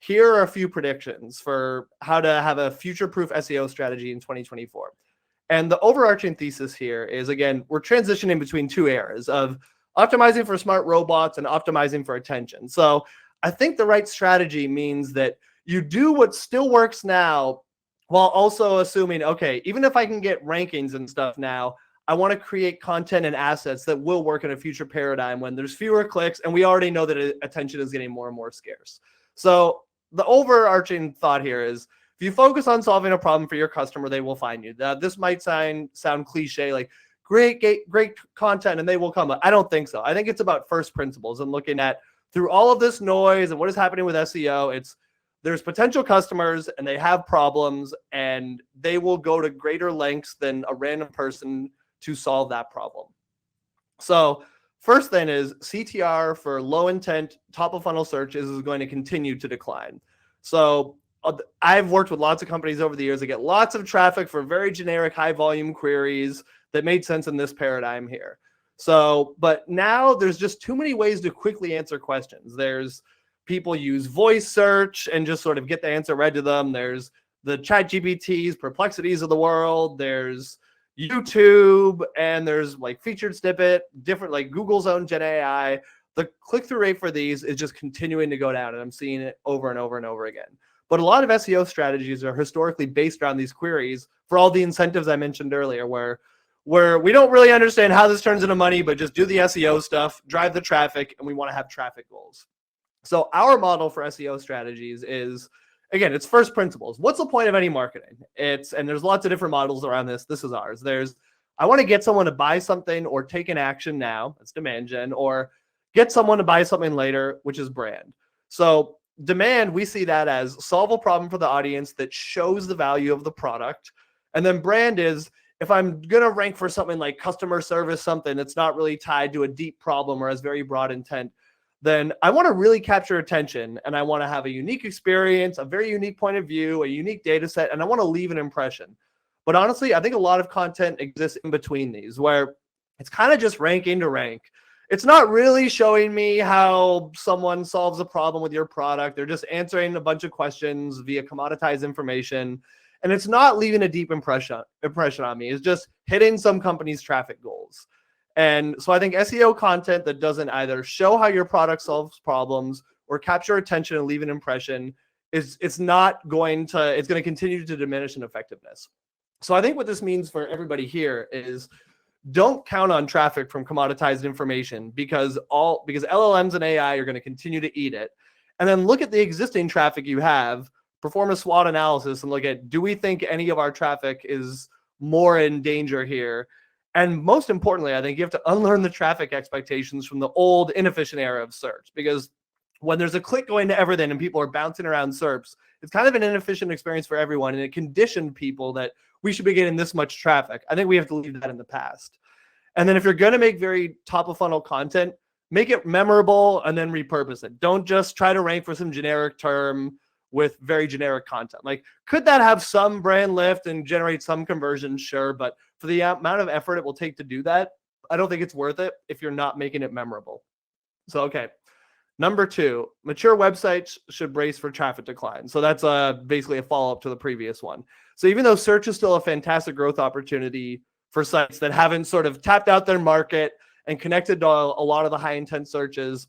here are a few predictions for how to have a future-proof SEO strategy in 2024. And the overarching thesis here is, again, we're transitioning between two eras of optimizing for smart robots and optimizing for attention. So I think the right strategy means that you do what still works now while also assuming, okay, even if I can get rankings and stuff now, I want to create content and assets that will work in a future paradigm when there's fewer clicks and we already know that attention is getting more and more scarce. So the overarching thought here is, if you focus on solving a problem for your customer, they will find you. Now, this might sound cliche, like great content and they will come. I don't think so. I think it's about first principles and looking at through all of this noise and what is happening with SEO. There's potential customers and they have problems and they will go to greater lengths than a random person to solve that problem. So first thing is CTR for low intent top of funnel searches is going to continue to decline. So I've worked with lots of companies over the years that get lots of traffic for very generic high volume queries that made sense in this paradigm here. So, but now there's just too many ways to quickly answer questions. There's people use voice search and just sort of get the answer read to them. There's the ChatGPTs, Perplexities of the world. There's YouTube, and there's like featured snippet, different like Google's own Gen AI. The click-through rate for these is just continuing to go down, and I'm seeing it over and over and over again. But a lot of SEO strategies are historically based around these queries for all the incentives I mentioned earlier, where we don't really understand how this turns into money, but just do the SEO stuff, drive the traffic, and we want to have traffic goals. So our model for SEO strategies is, again, it's first principles. What's the point of any marketing? And there's lots of different models around this. This is ours. I want to get someone to buy something or take an action now, that's demand gen, or get someone to buy something later, which is brand. So demand, we see that as solve a problem for the audience that shows the value of the product. And then brand is, if I'm going to rank for something like customer service, something that's not really tied to a deep problem or has very broad intent, then I want to really capture attention and I want to have a unique experience, a very unique point of view, a unique data set, and I want to leave an impression. But honestly, I think a lot of content exists in between these where it's kind of just ranking to rank. It's not really showing me how someone solves a problem with your product. They're just answering a bunch of questions via commoditized information. And it's not leaving a deep impression on me. It's just hitting some company's traffic goals. And so I think SEO content that doesn't either show how your product solves problems or capture attention and leave an impression it's going to continue to diminish in effectiveness. So I think what this means for everybody here is don't count on traffic from commoditized information because LLMs and AI are going to continue to eat it. And then look at the existing traffic you have, perform a SWOT analysis and look at, do we think any of our traffic is more in danger here? And most importantly, I think you have to unlearn the traffic expectations from the old inefficient era of search, because when there's a click going to everything and people are bouncing around SERPs, it's kind of an inefficient experience for everyone. And it conditioned people that we should be getting this much traffic. I think we have to leave that in the past. And then if you're going to make very top of funnel content, make it memorable and then repurpose it. Don't just try to rank for some generic term with very generic content. Like, could that have some brand lift and generate some conversion? Sure. But for the amount of effort it will take to do that, I don't think it's worth it if you're not making it memorable. So, okay. Number 2, mature websites should brace for traffic decline. So that's basically a follow-up to the previous one. So even though search is still a fantastic growth opportunity for sites that haven't sort of tapped out their market and connected to a lot of the high intent searches,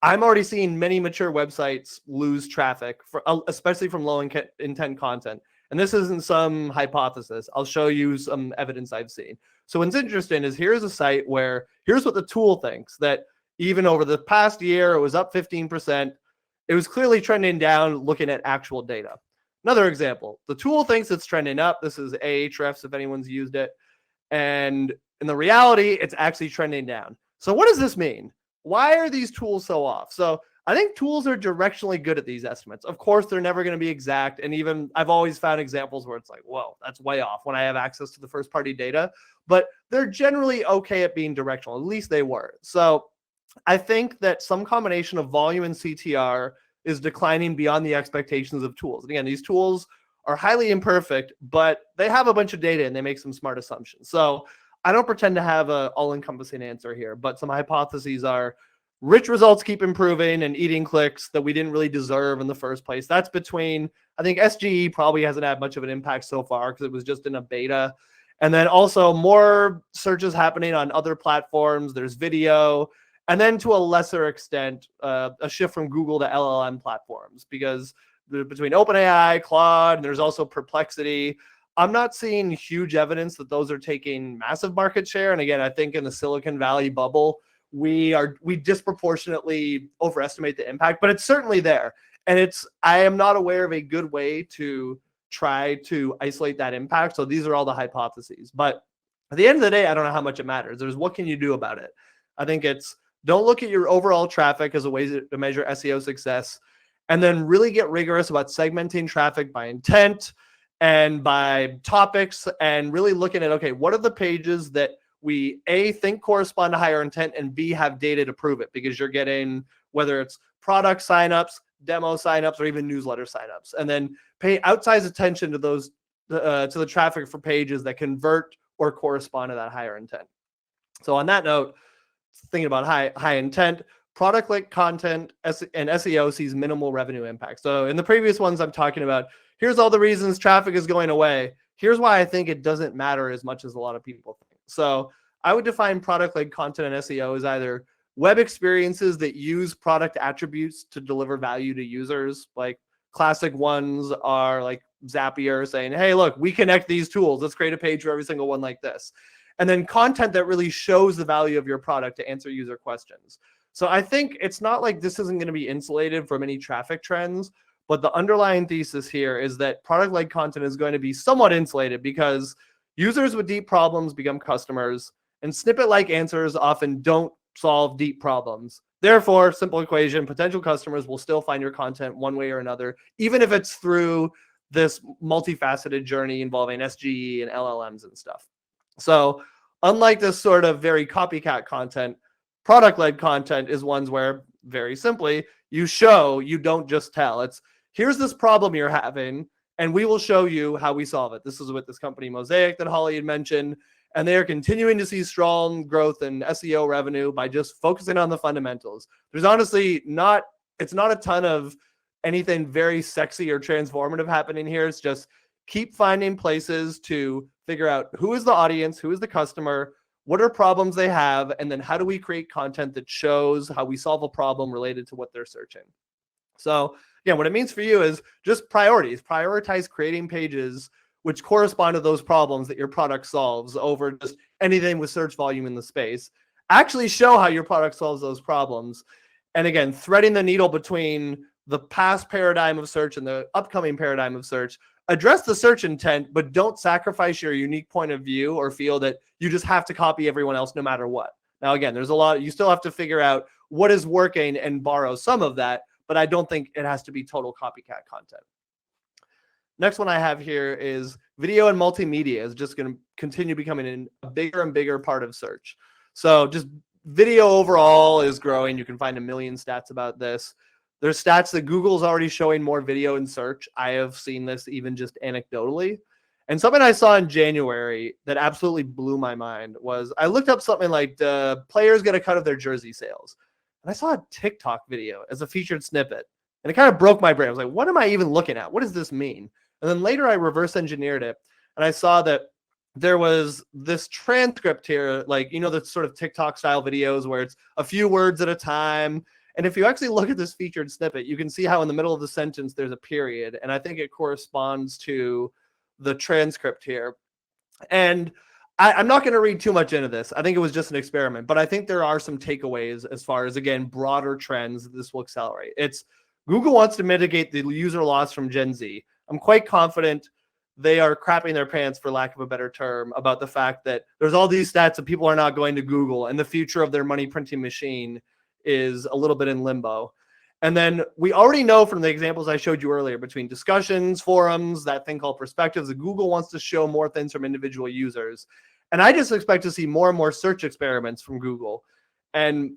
I'm already seeing many mature websites lose traffic, especially from low intent content. And this isn't some hypothesis. I'll show you some evidence I've seen. So what's interesting is here's a site where here's what the tool thinks, that even over the past year, it was up 15%. It was clearly trending down looking at actual data. Another example, the tool thinks it's trending up. This is Ahrefs if anyone's used it. And in the reality, it's actually trending down. So what does this mean? Why are these tools so off? So I think tools are directionally good at these estimates. Of course, they're never going to be exact. And even I've always found examples where it's like, whoa, that's way off when I have access to the first party data. But they're generally okay at being directional. At least they were. So I think that some combination of volume and CTR is declining beyond the expectations of tools. And again, these tools are highly imperfect, but they have a bunch of data and they make some smart assumptions. So I don't pretend to have an all-encompassing answer here, but some hypotheses are rich results keep improving and eating clicks that we didn't really deserve in the first place. That's between, I think SGE probably hasn't had much of an impact so far because it was just in a beta. And then also more searches happening on other platforms. There's video. And then to a lesser extent, a shift from Google to LLM platforms, because between OpenAI, Claude, and there's also Perplexity, I'm not seeing huge evidence that those are taking massive market share. And again, I think in the Silicon Valley bubble, we disproportionately overestimate the impact, but it's certainly there. And I am not aware of a good way to try to isolate that impact. So these are all the hypotheses. But at the end of the day, I don't know how much it matters. There's what can you do about it? I think don't look at your overall traffic as a way to measure SEO success, and then really get rigorous about segmenting traffic by intent and by topics, and really looking at, okay, what are the pages that we A, think correspond to higher intent, and B, have data to prove it, because you're getting, whether it's product signups, demo signups, or even newsletter signups, and then pay outsized attention to those, to the traffic for pages that convert or correspond to that higher intent. So on that note, thinking about high intent, product-led content and SEO sees minimal revenue impact. So in the previous ones, I'm talking about, here's all the reasons traffic is going away. Here's why I think it doesn't matter as much as a lot of people think. So I would define product-led content and SEO as either web experiences that use product attributes to deliver value to users. Like classic ones are like Zapier saying, hey, look, we connect these tools. Let's create a page for every single one like this. And then content that really shows the value of your product to answer user questions. So I think it's not like this isn't going to be insulated from any traffic trends, but the underlying thesis here is that product-led content is going to be somewhat insulated, because users with deep problems become customers, and snippet-like answers often don't solve deep problems. Therefore, simple equation, potential customers will still find your content one way or another, even if it's through this multifaceted journey involving SGE and LLMs and stuff. So unlike this sort of very copycat content, product-led content is ones where, very simply, you show, you don't just tell. It's, here's this problem you're having, and we will show you how we solve it. This is with this company Mosaic that Holly had mentioned, and they are continuing to see strong growth in SEO revenue by just focusing on the fundamentals. There's honestly it's not a ton of anything very sexy or transformative happening here. It's just keep finding places to figure out who is the audience, who is the customer, what are problems they have, and then how do we create content that shows how we solve a problem related to what they're searching. So again, what it means for you is just prioritize creating pages which correspond to those problems that your product solves over just anything with search volume in the space. Actually show how your product solves those problems. And again, threading the needle between the past paradigm of search and the upcoming paradigm of search. Address the search intent, but don't sacrifice your unique point of view or feel that you just have to copy everyone else no matter what. Now, again, there's a lot, you still have to figure out what is working and borrow some of that, but I don't think it has to be total copycat content. Next one I have here is video and multimedia is just going to continue becoming a bigger and bigger part of search. So just video overall is growing. You can find a million stats about this. There's stats that Google's already showing more video in search. I have seen this even just anecdotally. And something I saw in January that absolutely blew my mind was I looked up something like the players get a cut of their jersey sales. And I saw a TikTok video as a featured snippet. And it kind of broke my brain. I was like, what am I even looking at? What does this mean? And then later I reverse engineered it. And I saw that there was this transcript here, like, you know, the sort of TikTok style videos where it's a few words at a time. And if you actually look at this featured snippet, you can see how in the middle of the sentence there's a period. And I think it corresponds to the transcript here. And I'm not going to read too much into this. I think it was just an experiment. But I think there are some takeaways as far as, again, broader trends that this will accelerate. It's Google wants to mitigate the user loss from Gen Z. I'm quite confident they are crapping their pants, for lack of a better term, about the fact that there's all these stats that people are not going to Google, and the future of their money printing machine is a little bit in limbo. And then we already know from the examples I showed you earlier, between discussions, forums, that thing called perspectives, that Google wants to show more things from individual users. And I just expect to see more and more search experiments from Google. And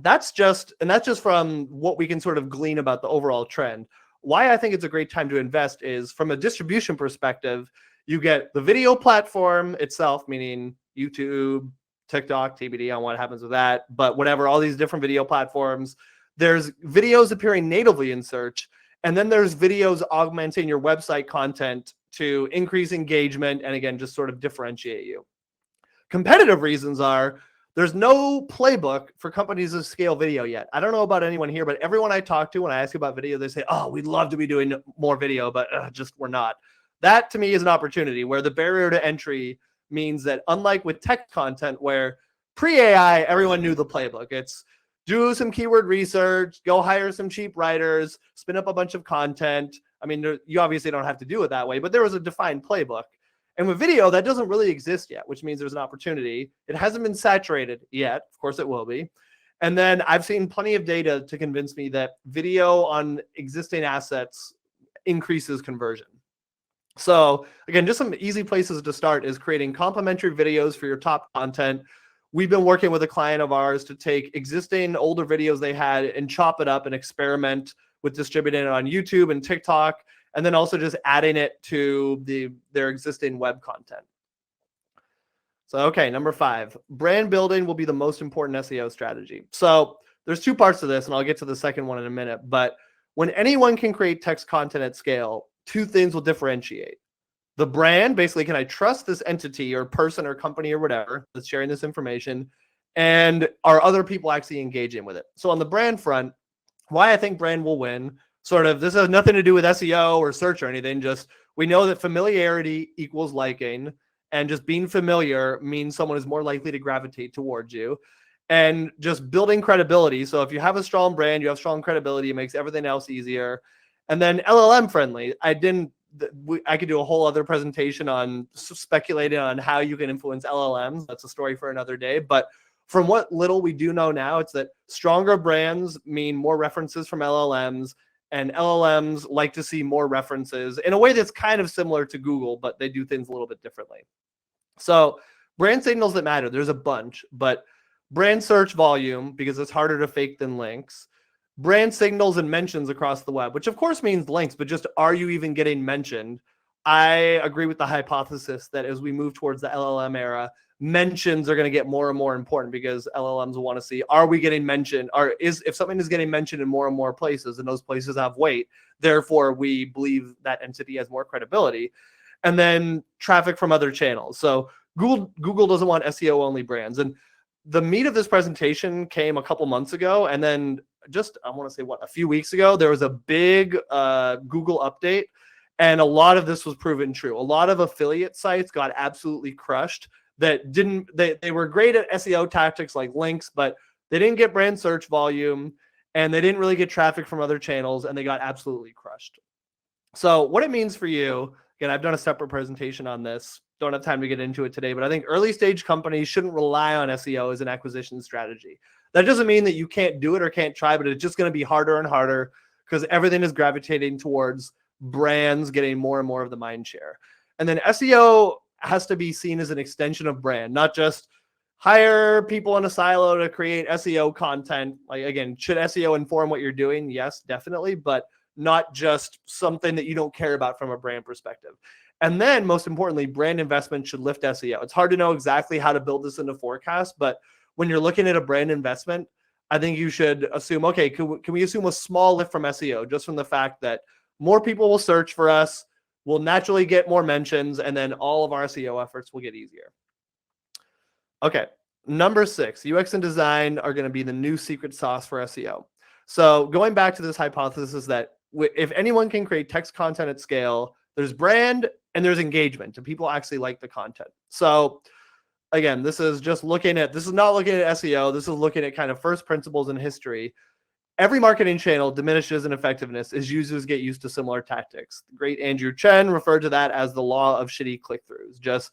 that's just from what we can sort of glean about the overall trend. Why I think it's a great time to invest is from a distribution perspective, you get the video platform itself, meaning YouTube, TikTok, TBD on what happens with that, but whatever, all these different video platforms. There's videos appearing natively in search, and then there's videos augmenting your website content to increase engagement and, again, just sort of differentiate you. Competitive reasons are there's no playbook for companies to scale video yet. I don't know about anyone here, but everyone I talk to when I ask about video, they say, oh, we'd love to be doing more video, but just we're not. That to me is an opportunity where the barrier to entry means that, unlike with tech content where pre-AI, everyone knew the playbook. It's do some keyword research, go hire some cheap writers, spin up a bunch of content. I mean, you obviously don't have to do it that way, but there was a defined playbook. And with video, that doesn't really exist yet, which means there's an opportunity. It hasn't been saturated yet. Of course, it will be. And then I've seen plenty of data to convince me that video on existing assets increases conversion. So again, just some easy places to start is creating complementary videos for your top content. We've been working with a client of ours to take existing older videos they had and chop it up and experiment with distributing it on YouTube and TikTok, and then also just adding it to their existing web content. So, okay, number 5, brand building will be the most important SEO strategy. So there's 2 parts to this, and I'll get to the second one in a minute. But when anyone can create text content at scale, 2 things will differentiate. The brand, basically, can I trust this entity or person or company or whatever that's sharing this information? And are other people actually engaging with it? So on the brand front, why I think brand will win, sort of, this has nothing to do with SEO or search or anything. Just we know that familiarity equals liking, and just being familiar means someone is more likely to gravitate towards you. And just building credibility. So if you have a strong brand, you have strong credibility, it makes everything else easier. And then LLM friendly. I could do a whole other presentation on speculating on how you can influence LLMs. That's a story for another day. But from what little we do know now, it's that stronger brands mean more references from LLMs, and LLMs like to see more references in a way that's kind of similar to Google, but they do things a little bit differently. So brand signals that matter, there's a bunch, but brand search volume, because it's harder to fake than links. Brand signals and mentions across the web, which of course means links, but just are you even getting mentioned? I agree with the hypothesis that as we move towards the LLM era, mentions are going to get more and more important, because LLMs will want to see, are we getting mentioned? If something is getting mentioned in more and more places, and those places have weight, therefore we believe that entity has more credibility. And then traffic from other channels. So Google doesn't want SEO only brands. And the meat of this presentation came a couple months ago, and then I want to say a few weeks ago, there was a big Google update, and a lot of this was proven true. A lot of affiliate sites got absolutely crushed that they were great at SEO tactics like links, but they didn't get brand search volume, and they didn't really get traffic from other channels, and they got absolutely crushed. So what it means for you, again, I've done a separate presentation on this. Don't have time to get into it today, but I think early stage companies shouldn't rely on SEO as an acquisition strategy. That doesn't mean that you can't do it or can't try, but it's just going to be harder and harder because everything is gravitating towards brands getting more and more of the mind share. And then SEO has to be seen as an extension of brand, not just hire people in a silo to create SEO content. Like, again, should SEO inform what you're doing? Yes, definitely, but not just something that you don't care about from a brand perspective. And then most importantly, brand investment should lift SEO. It's hard to know exactly how to build this into forecast, but when you're looking at a brand investment, I think you should assume, okay, can we assume a small lift from SEO just from the fact that more people will search for us, we'll naturally get more mentions, and then all of our SEO efforts will get easier. Okay, number 6, UX and design are going to be the new secret sauce for SEO. So going back to this hypothesis that if anyone can create text content at scale, there's brand and there's engagement, and people actually like the content. So again, this is not looking at SEO. This is looking at kind of first principles in history. Every marketing channel diminishes in effectiveness as users get used to similar tactics. The great Andrew Chen referred to that as the law of shitty click-throughs.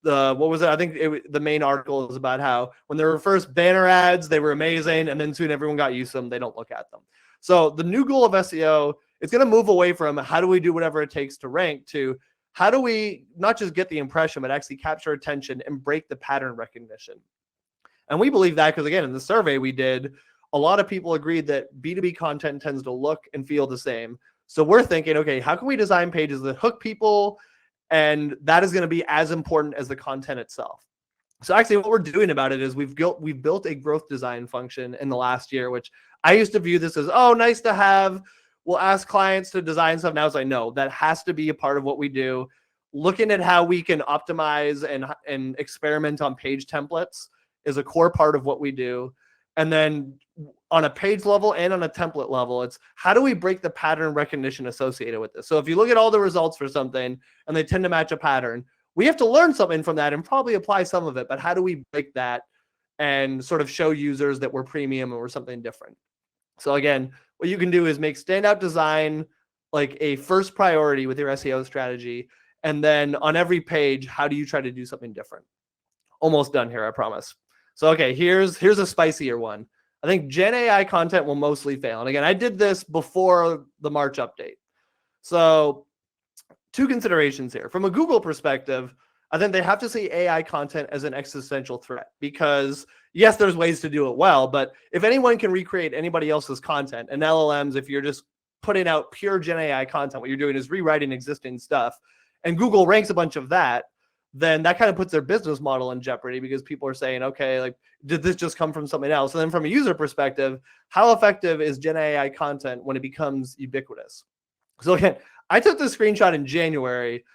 The main article is about how when there were first banner ads, they were amazing, and then soon everyone got used to them. They don't look at them. So the new goal of SEO is going to move away from how do we do whatever it takes to rank to how do we not just get the impression, but actually capture attention and break the pattern recognition. And we believe that because, again, in the survey we did, a lot of people agreed that B2B content tends to look and feel the same. So we're thinking, okay, how can we design pages that hook people? And that is going to be as important as the content itself. So actually what we're doing about it is we've built a growth design function in the last year, which I used to view this as, oh, nice to have. We'll ask clients to design stuff. Now as I know that has to be a part of what we do. Looking at how we can optimize and experiment on page templates is a core part of what we do. And then on a page level and on a template level, it's how do we break the pattern recognition associated with this? So if you look at all the results for something and they tend to match a pattern, we have to learn something from that and probably apply some of it. But how do we break that and sort of show users that we're premium and we're something different? So again, what you can do is make standout design like a first priority with your SEO strategy. And then on every page, how do you try to do something different? Almost done here, I promise. So, okay, here's a spicier one. I think Gen AI content will mostly fail. And again, I did this before the March update. So 2 considerations here. From a Google perspective, I think they have to see AI content as an existential threat because yes, there's ways to do it well, but if anyone can recreate anybody else's content and LLMs, if you're just putting out pure Gen AI content, what you're doing is rewriting existing stuff and Google ranks a bunch of that, then that kind of puts their business model in jeopardy because people are saying, okay, like, did this just come from something else? And then from a user perspective, how effective is Gen AI content when it becomes ubiquitous? So again, I took this screenshot in January.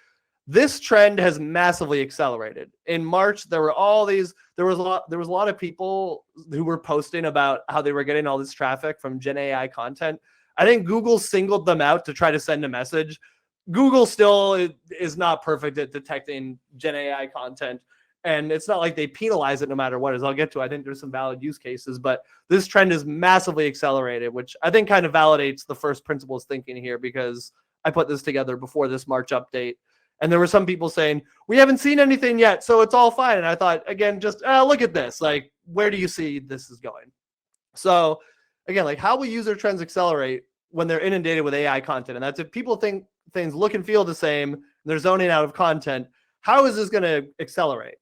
This trend has massively accelerated. In March, there was a lot of people who were posting about how they were getting all this traffic from Gen AI content. I think Google singled them out to try to send a message. Google still is not perfect at detecting Gen AI content, and it's not like they penalize it no matter what. As I'll get to, I think there's some valid use cases, but this trend is massively accelerated, which I think kind of validates the first principles thinking here because I put this together before this March update. And there were some people saying, we haven't seen anything yet, so it's all fine. And I thought, again, just look at this. Like, where do you see this is going? So again, like how will user trends accelerate when they're inundated with AI content? And that's if people think things look and feel the same, and they're zoning out of content, how is this going to accelerate?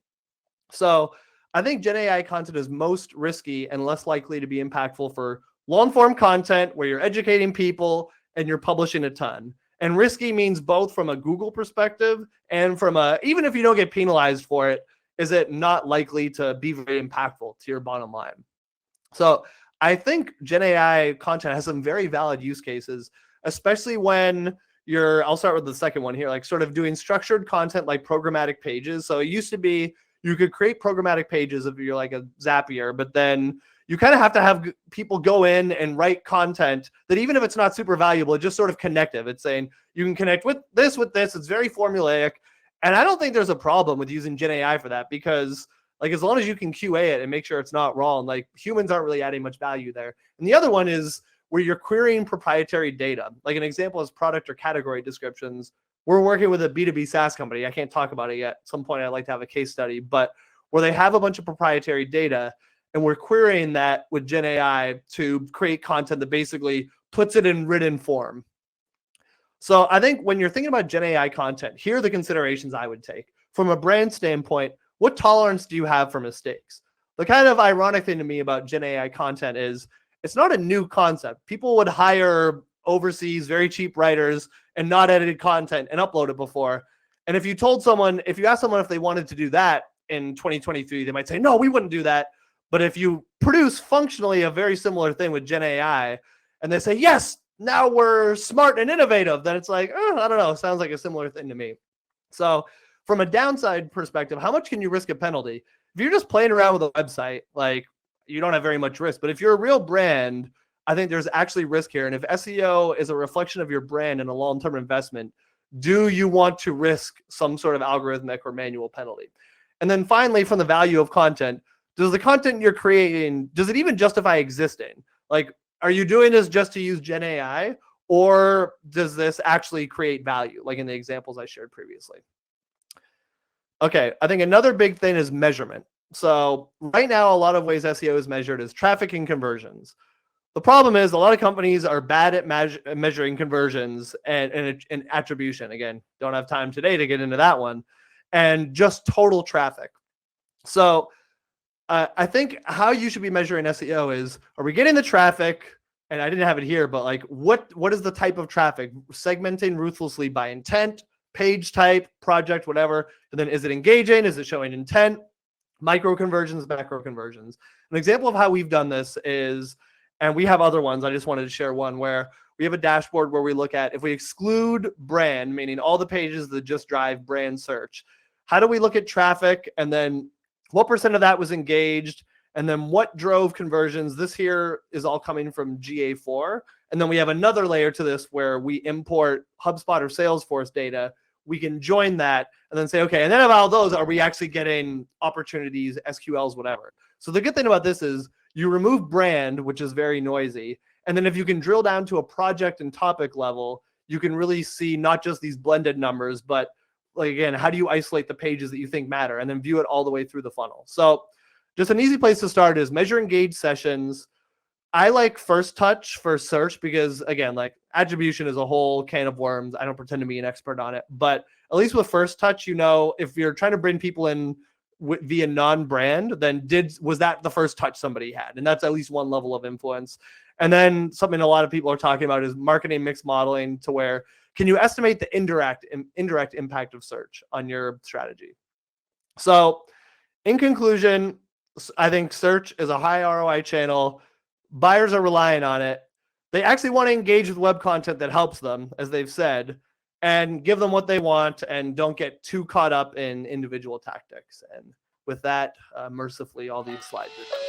So I think Gen AI content is most risky and less likely to be impactful for long form content where you're educating people and you're publishing a ton. And risky means both from a Google perspective and from even if you don't get penalized for it, is it not likely to be very impactful to your bottom line? So I think Gen AI content has some very valid use cases, especially when I'll start with the second one here, like sort of doing structured content like programmatic pages. So it used to be you could create programmatic pages if you're like a Zapier, but then you kind of have to have people go in and write content that even if it's not super valuable, it's just sort of connective. It's saying you can connect with this. It's very formulaic. And I don't think there's a problem with using Gen AI for that because like as long as you can QA it and make sure it's not wrong, like humans aren't really adding much value there. And the other one is where you're querying proprietary data. Like an example is product or category descriptions. We're working with a B2B SaaS company. I can't talk about it yet. At some point, I'd like to have a case study, but where they have a bunch of proprietary data and we're querying that with Gen AI to create content that basically puts it in written form. So I think when you're thinking about Gen AI content, here are the considerations I would take. From a brand standpoint, what tolerance do you have for mistakes? The kind of ironic thing to me about Gen AI content is it's not a new concept. People would hire overseas, very cheap writers and not edited content and upload it before. And if you asked someone if they wanted to do that in 2023, they might say, no, we wouldn't do that. But if you produce functionally a very similar thing with Gen AI and they say, yes, now we're smart and innovative, then it's like, I don't know, sounds like a similar thing to me. So from a downside perspective, how much can you risk a penalty? If you're just playing around with a website, like you don't have very much risk. But if you're a real brand, I think there's actually risk here. And if SEO is a reflection of your brand and a long-term investment, do you want to risk some sort of algorithmic or manual penalty? And then finally, from the value of content, does the content you're creating, does it even justify existing? Like, are you doing this just to use Gen AI, or does this actually create value, like in the examples I shared previously? Okay, I think another big thing is measurement. So right now, a lot of ways SEO is measured is traffic and conversions. The problem is a lot of companies are bad at measuring conversions and attribution. Again, don't have time today to get into that one. And just total traffic. So I think how you should be measuring SEO is, are we getting the traffic? And I didn't have it here, but like what is the type of traffic? Segmenting ruthlessly by intent, page type, project, whatever. And then is it engaging? Is it showing intent? micro conversions, macro conversions. An example of how we've done this is, and we have other ones, I just wanted to share one where we have a dashboard where we look at, if we exclude brand, meaning all the pages that just drive brand search, how do we look at traffic, and then what percent of that was engaged, and then what drove conversions? This here is all coming from GA4. And then we have another layer to this where we import HubSpot or Salesforce data. We can join that and then say, okay, and then of all those, are we actually getting opportunities, SQLs, whatever? So the good thing about this is you remove brand, which is very noisy. And then if you can drill down to a project and topic level, you can really see not just these blended numbers, but like, again, how do you isolate the pages that you think matter and then view it all the way through the funnel? So just an easy place to start is measure engaged sessions. I like first touch for search because, again, like attribution is a whole can of worms. I don't pretend to be an expert on it, but at least with first touch, you know, if you're trying to bring people in via non-brand, then was that the first touch somebody had? And that's at least one level of influence. And then something a lot of people are talking about is marketing mix modeling, to where can you estimate the indirect impact of search on your strategy? So in conclusion, I think search is a high ROI channel. Buyers are relying on it. They actually want to engage with web content that helps them, as they've said, and give them what they want and don't get too caught up in individual tactics. And with that, mercifully, all these slides are done.